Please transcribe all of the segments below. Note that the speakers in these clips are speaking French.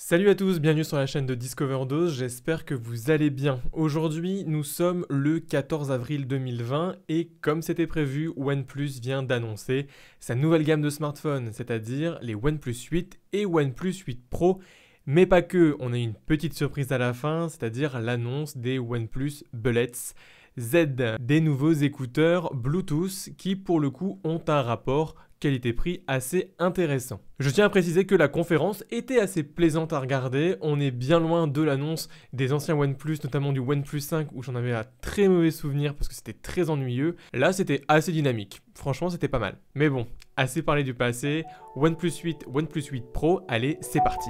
Salut à tous, bienvenue sur la chaîne de Discoverdose, j'espère que vous allez bien. Aujourd'hui, nous sommes le 14 avril 2020 et comme c'était prévu, OnePlus vient d'annoncer sa nouvelle gamme de smartphones, c'est-à-dire les OnePlus 8 et OnePlus 8 Pro. Mais pas que, on a une petite surprise à la fin, c'est-à-dire l'annonce des OnePlus Bullets Z, des nouveaux écouteurs Bluetooth qui pour le coup ont un rapport qualité-prix assez intéressant. Je tiens à préciser que la conférence était assez plaisante à regarder, on est bien loin de l'annonce des anciens OnePlus, notamment du OnePlus 5 où j'en avais un très mauvais souvenir parce que c'était très ennuyeux. Là c'était assez dynamique, franchement c'était pas mal. Mais bon, assez parlé du passé, OnePlus 8, OnePlus 8 Pro, allez c'est parti.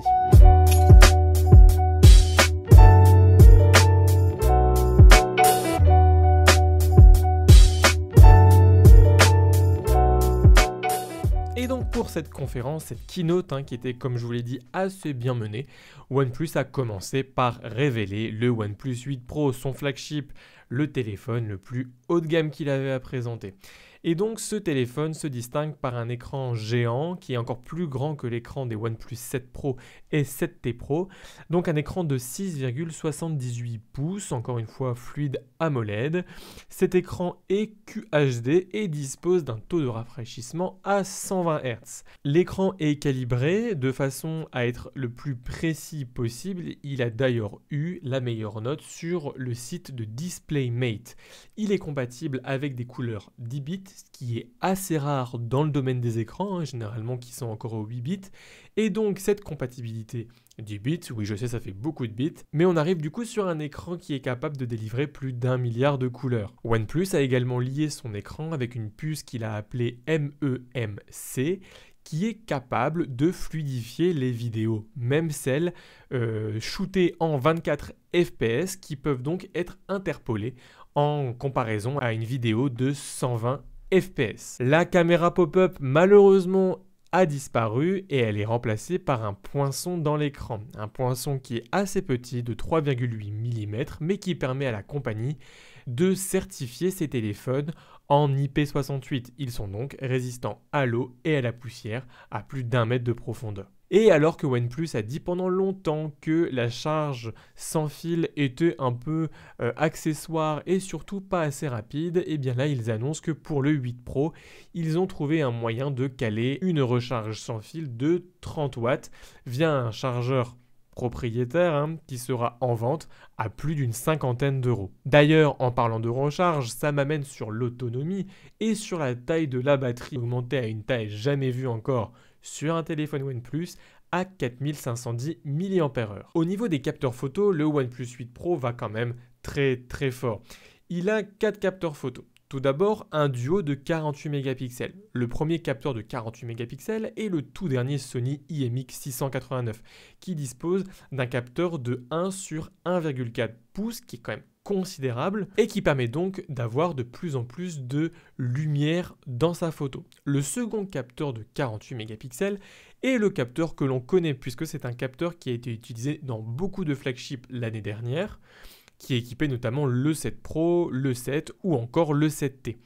Et donc pour cette conférence, cette keynote qui était comme je vous l'ai dit assez bien menée, OnePlus a commencé par révéler le OnePlus 8 Pro, son flagship, le téléphone le plus haut de gamme qu'il avait à présenter. Et donc ce téléphone se distingue par un écran géant qui est encore plus grand que l'écran des OnePlus 7 Pro et 7T Pro. Donc un écran de 6,78 pouces, encore une fois fluide AMOLED. Cet écran est QHD et dispose d'un taux de rafraîchissement à 120 Hz. L'écran est calibré de façon à être le plus précis possible. Il a d'ailleurs eu la meilleure note sur le site de DisplayMate. Il est compatible avec des couleurs 10 bits, ce qui est assez rare dans le domaine des écrans, généralement qui sont encore aux 8 bits. Et donc cette compatibilité 10 bits, oui je sais ça fait beaucoup de bits, mais on arrive du coup sur un écran qui est capable de délivrer plus d'1 milliard de couleurs. OnePlus a également lié son écran avec une puce qu'il a appelée MEMC, qui est capable de fluidifier les vidéos, même celles shootées en 24 fps qui peuvent donc être interpolées en comparaison à une vidéo de 120 fps. La caméra pop-up malheureusement a disparu et elle est remplacée par un poinçon dans l'écran. Un poinçon qui est assez petit de 3,8 mm mais qui permet à la compagnie de certifier ses téléphones en IP68. Ils sont donc résistants à l'eau et à la poussière à plus d'1 mètre de profondeur. Et alors que OnePlus a dit pendant longtemps que la charge sans fil était un peu accessoire et surtout pas assez rapide, et bien là ils annoncent que pour le 8 Pro, ils ont trouvé un moyen de caler une recharge sans fil de 30 watts via un chargeur propriétaire qui sera en vente à plus d'une cinquantaine d'euros. D'ailleurs, en parlant de recharge, ça m'amène sur l'autonomie et sur la taille de la batterie augmentée à une taille jamais vue encore sur un téléphone OnePlus à 4510 mAh. Au niveau des capteurs photo, le OnePlus 8 Pro va quand même très fort. Il a 4 capteurs photo. Tout d'abord, un duo de 48 mégapixels. Le premier capteur de 48 mégapixels est le tout dernier Sony IMX689 qui dispose d'un capteur de 1 sur 1,4 pouces qui est quand même considérable et qui permet donc d'avoir de plus en plus de lumière dans sa photo. Le second capteur de 48 mégapixels est le capteur que l'on connaît puisque c'est un capteur qui a été utilisé dans beaucoup de flagships l'année dernière, qui équipait notamment le 7 Pro, le 7 ou encore le 7T.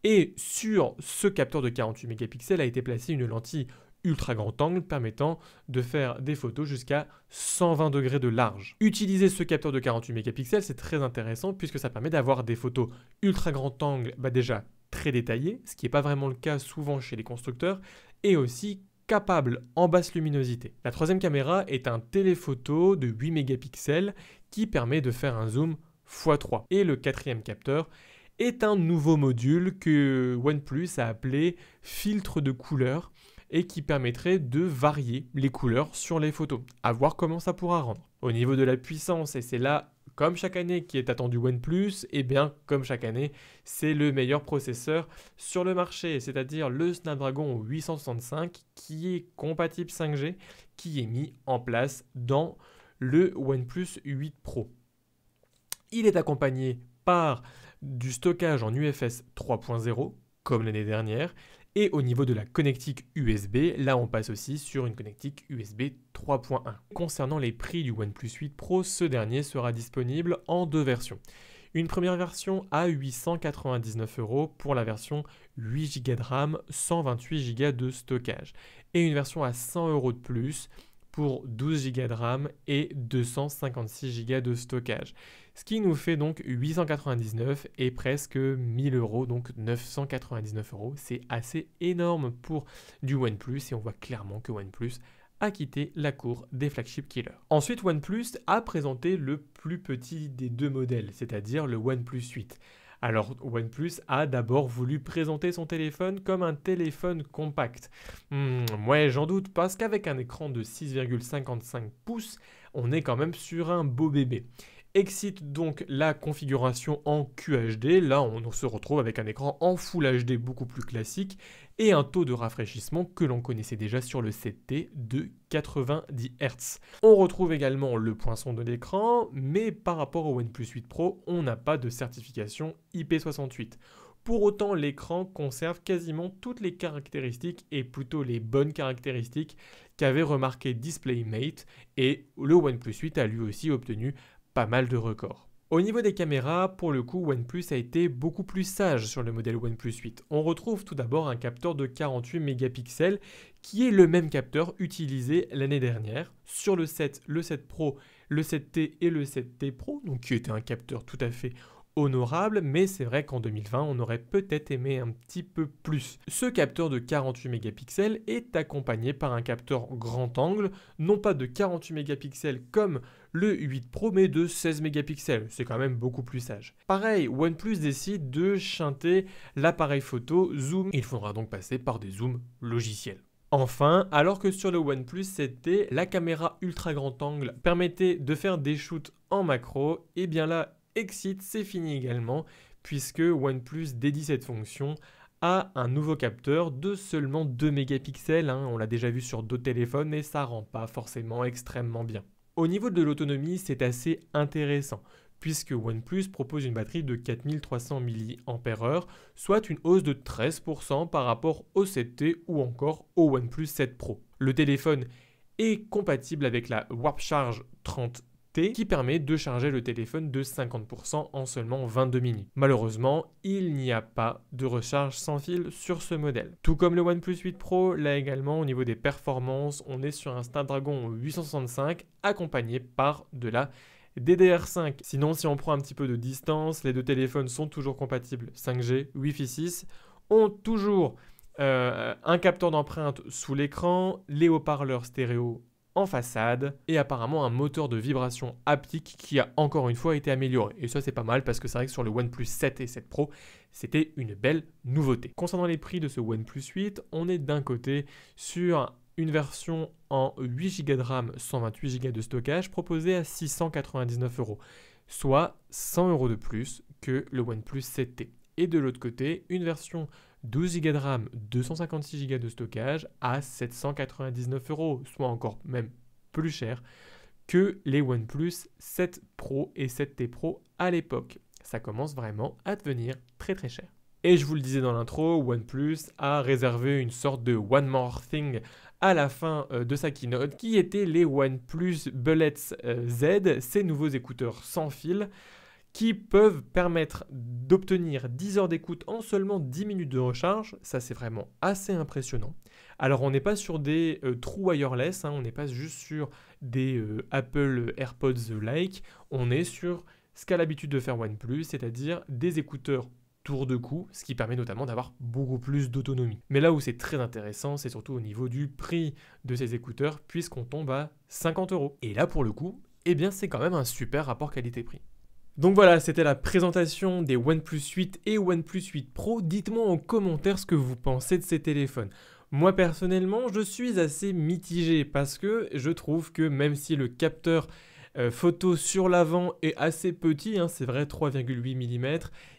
Et sur ce capteur de 48 mégapixels a été placée une lentille ultra grand angle permettant de faire des photos jusqu'à 120 degrés de large. Utiliser ce capteur de 48 mégapixels, c'est très intéressant puisque ça permet d'avoir des photos ultra grand angle déjà très détaillées, ce qui n'est pas vraiment le cas souvent chez les constructeurs, et aussi capable en basse luminosité. La troisième caméra est un téléphoto de 8 mégapixels qui permet de faire un zoom x3. Et le quatrième capteur est un nouveau module que OnePlus a appelé filtre de couleur et qui permettrait de varier les couleurs sur les photos, à voir comment ça pourra rendre. Au niveau de la puissance, et c'est là comme chaque année qui est attendu OnePlus, et bien comme chaque année, c'est le meilleur processeur sur le marché, c'est-à-dire le Snapdragon 865 qui est compatible 5G, qui est mis en place dans le OnePlus 8 Pro. Il est accompagné par du stockage en UFS 3.0, comme l'année dernière, et au niveau de la connectique USB, là on passe aussi sur une connectique USB 3.1. Concernant les prix du OnePlus 8 Pro, ce dernier sera disponible en deux versions. Une première version à 899 € pour la version 8 Go de RAM, 128 Go de stockage. Et une version à 100 € de plus pour 12 Go de RAM et 256 Go de stockage. Ce qui nous fait donc 899 et presque 1000 €, donc 999 €. C'est assez énorme pour du OnePlus et on voit clairement que OnePlus a quitté la cour des flagship killers. Ensuite, OnePlus a présenté le plus petit des deux modèles, c'est-à-dire le OnePlus 8. Alors, OnePlus a d'abord voulu présenter son téléphone comme un téléphone compact. Ouais, j'en doute, parce qu'avec un écran de 6,55 pouces, on est quand même sur un beau bébé. Excite donc la configuration en QHD, là on se retrouve avec un écran en Full HD beaucoup plus classique et un taux de rafraîchissement que l'on connaissait déjà sur le 7T de 90 Hz. On retrouve également le poinçon de l'écran, mais par rapport au OnePlus 8 Pro, on n'a pas de certification IP68. Pour autant, l'écran conserve quasiment toutes les caractéristiques et plutôt les bonnes caractéristiques qu'avait remarqué DisplayMate et le OnePlus 8 a lui aussi obtenu pas mal de records. Au niveau des caméras, pour le coup, OnePlus a été beaucoup plus sage sur le modèle OnePlus 8. On retrouve tout d'abord un capteur de 48 mégapixels qui est le même capteur utilisé l'année dernière sur le 7, le 7 Pro, le 7T et le 7T Pro, donc qui était un capteur tout à fait honorable, mais c'est vrai qu'en 2020, on aurait peut-être aimé un petit peu plus. Ce capteur de 48 mégapixels est accompagné par un capteur grand angle, non pas de 48 mégapixels comme le 8 Pro, mais de 16 mégapixels. C'est quand même beaucoup plus sage. Pareil, OnePlus décide de shunter l'appareil photo zoom. Il faudra donc passer par des zooms logiciels. Enfin, alors que sur le OnePlus 7T, la caméra ultra grand angle permettait de faire des shoots en macro, et bien là, Excite, c'est fini également, puisque OnePlus dédie cette fonction à un nouveau capteur de seulement 2 mégapixels. On l'a déjà vu sur d'autres téléphones, mais ça rend pas forcément extrêmement bien. Au niveau de l'autonomie, c'est assez intéressant, puisque OnePlus propose une batterie de 4300 mAh, soit une hausse de 13% par rapport au 7T ou encore au OnePlus 7 Pro. Le téléphone est compatible avec la Warp Charge 30 qui permet de charger le téléphone de 50% en seulement 22 minutes. Malheureusement, il n'y a pas de recharge sans fil sur ce modèle. Tout comme le OnePlus 8 Pro, là également au niveau des performances, on est sur un Snapdragon 865 accompagné par de la DDR5. Sinon, si on prend un petit peu de distance, les deux téléphones sont toujours compatibles 5G, Wi-Fi 6, ont toujours un capteur d'empreinte sous l'écran, les haut-parleurs stéréo en façade et apparemment un moteur de vibration haptique qui a encore une fois été amélioré. Et ça c'est pas mal parce que c'est vrai que sur le OnePlus 7 et 7 Pro, c'était une belle nouveauté. Concernant les prix de ce OnePlus 8, on est d'un côté sur une version en 8 Go de RAM, 128 Go de stockage proposée à 699 €, soit 100 € de plus que le OnePlus 7T. Et de l'autre côté, une version 12 Go de RAM, 256 Go de stockage à 799 €, soit encore même plus cher que les OnePlus 7 Pro et 7T Pro à l'époque. Ça commence vraiment à devenir très très cher. Et je vous le disais dans l'intro, OnePlus a réservé une sorte de One More Thing à la fin de sa keynote, qui était les OnePlus Bullets Z, ces nouveaux écouteurs sans fil, qui peuvent permettre d'obtenir 10 heures d'écoute en seulement 10 minutes de recharge. Ça, c'est vraiment assez impressionnant. Alors, on n'est pas sur des true wireless, on n'est pas juste sur des Apple AirPods-like, on est sur ce qu'a l'habitude de faire OnePlus, c'est-à-dire des écouteurs tour de cou, ce qui permet notamment d'avoir beaucoup plus d'autonomie. Mais là où c'est très intéressant, c'est surtout au niveau du prix de ces écouteurs, puisqu'on tombe à 50 €. Et là, pour le coup, eh bien, c'est quand même un super rapport qualité-prix. Donc voilà, c'était la présentation des OnePlus 8 et OnePlus 8 Pro. Dites-moi en commentaire ce que vous pensez de ces téléphones. Moi personnellement, je suis assez mitigé parce que je trouve que même si le capteur photo sur l'avant est assez petit, c'est vrai 3,8 mm,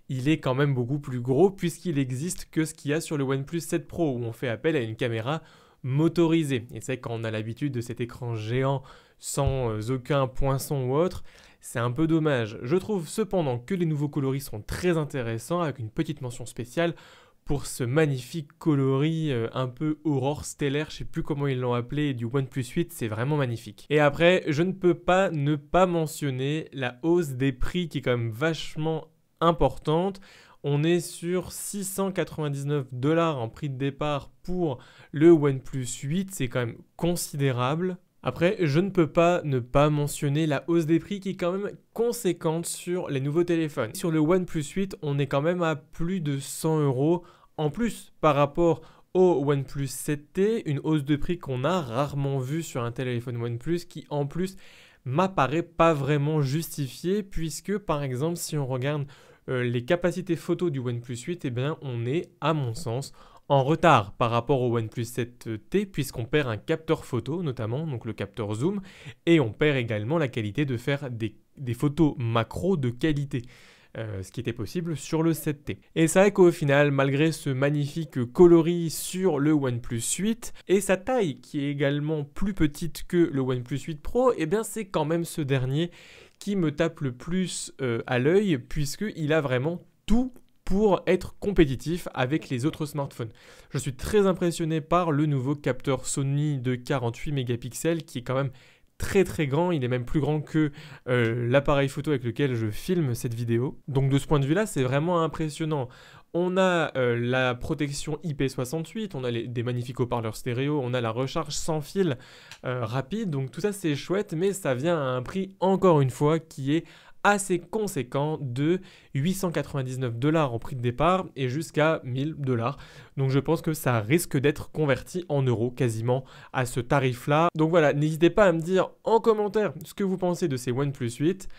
il est quand même beaucoup plus gros puisqu'il existe que ce qu'il y a sur le OnePlus 7 Pro où on fait appel à une caméra motorisée. Et c'est quand on a l'habitude de cet écran géant sans aucun poinçon ou autre, c'est un peu dommage. Je trouve cependant que les nouveaux coloris sont très intéressants avec une petite mention spéciale pour ce magnifique coloris un peu aurore stellaire, je sais plus comment ils l'ont appelé, du OnePlus 8, c'est vraiment magnifique. Et après, je ne peux pas ne pas mentionner la hausse des prix qui est quand même vachement importante. On est sur 699 $ en prix de départ pour le OnePlus 8, c'est quand même considérable. Après, je ne peux pas ne pas mentionner la hausse des prix qui est quand même conséquente sur les nouveaux téléphones. Sur le OnePlus 8, on est quand même à plus de 100 € en plus par rapport au OnePlus 7T, une hausse de prix qu'on a rarement vue sur un téléphone OnePlus qui en plus m'apparaît pas vraiment justifiée puisque par exemple si on regarde les capacités photo du OnePlus 8, eh bien on est à mon sens en retard par rapport au OnePlus 7T puisqu'on perd un capteur photo notamment, donc le capteur zoom, et on perd également la qualité de faire des photos macro de qualité. Ce qui était possible sur le 7T. Et c'est vrai qu'au final, malgré ce magnifique coloris sur le OnePlus 8 et sa taille qui est également plus petite que le OnePlus 8 Pro, eh bien c'est quand même ce dernier qui me tape le plus à l'œil puisqu'il a vraiment tout pour être compétitif avec les autres smartphones. Je suis très impressionné par le nouveau capteur Sony de 48 mégapixels qui est quand même très très grand, il est même plus grand que l'appareil photo avec lequel je filme cette vidéo. Donc de ce point de vue là, c'est vraiment impressionnant. On a la protection IP68, on a des magnifiques haut-parleurs stéréo, on a la recharge sans fil rapide, donc tout ça c'est chouette, mais ça vient à un prix encore une fois qui est assez conséquent de 899 $ au prix de départ et jusqu'à 1000 $. Donc je pense que ça risque d'être converti en euros quasiment à ce tarif-là. Donc voilà, n'hésitez pas à me dire en commentaire ce que vous pensez de ces OnePlus 8.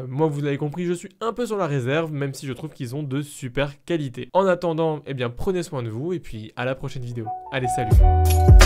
Moi, vous l'avez compris, je suis un peu sur la réserve, même si je trouve qu'ils ont de super qualité. En attendant, eh bien, prenez soin de vous et puis à la prochaine vidéo. Allez, salut!